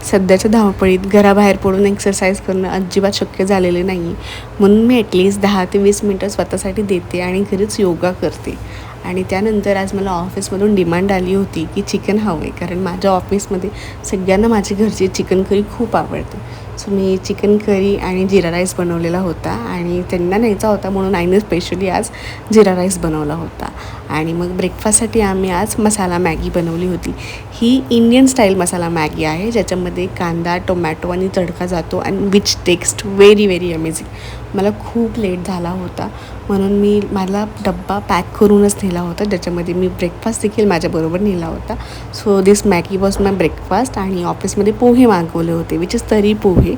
सध्याच्या धावपळीत घराबाहेर पडून एक्सरसाइज करणं अजिबात शक्य झालेलं नाही. म्हणून मी ॲटलिस्ट 10 ते 20 मिनटं स्वतःसाठी देते आणि घरीच योगा करते. आणि त्यानंतर आज मला ऑफिसमधून डिमांड आली होती की चिकन हवं आहे, कारण माझ्या ऑफिसमध्ये सगळ्यांना माझी घरची चिकन करी खूप आवडते. सो मी चिकन करी आणि जिरा राईस बनवलेला होता आणि त्यांना न्यायचा होता म्हणून आईने स्पेशली आज जिरा राईस बनवला होता. आणि मग ब्रेकफास्टसाठी आम्ही आज मसाला मॅगी बनवली होती. ही इंडियन स्टाईल मसाला मॅगी आहे, ज्याच्यामध्ये कांदा, टोमॅटो आणि तडका जातो आणि which text very very amazing. मला खूप लेट झाला होता म्हणून मी मला डब्बा पॅक करूनच नेला होता, ज्याच्यामध्ये मी ब्रेकफास्ट देखील माझ्याबरोबर नेला होता. So this Maggi was my breakfast. आणि ऑफिसमध्ये पोहे मागवले होते, विच इज तरी पोहे,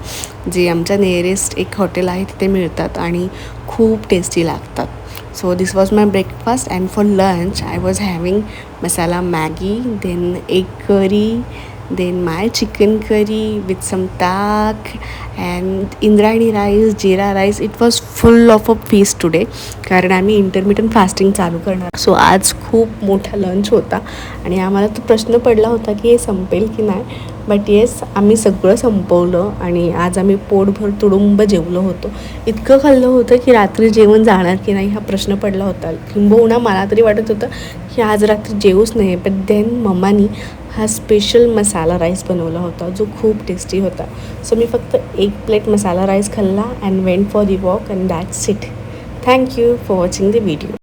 जे आमच्या नियरेस्ट एक हॉटेल आहे तिथे मिळतात आणि खूप टेस्टी लागतात. So this was my breakfast, and for lunch I was having masala Maggi, then egg curry, then my chicken curry with some tak and Indrayani rice, jeera rice. It was full of a feast today, कारण आम्ही intermittent fasting चालू करणार. So आज खूप मोठा lunch होता आणि आम्हाला तो प्रश्न पडला होता की हे संपेल की नाही. बट येस, आम्ही सगळं संपवलं आणि आज आम्ही पोटभर तुडुंब जेवलो होतो. इतकं खाल्लं होतं की रात्री जेवण जाणार की नाही हा प्रश्न पडला होता. किंबहुना मला तरी वाटत होतं की आज रात्री जेवूच नाही. बट देन मम्मानी हा स्पेशल मसाला राईस बनवला होता जो खूप टेस्टी होता. सो मी फक्त एक प्लेट मसाला राईस खाल्ला and went for the walk and that's it. Thank you for watching the video.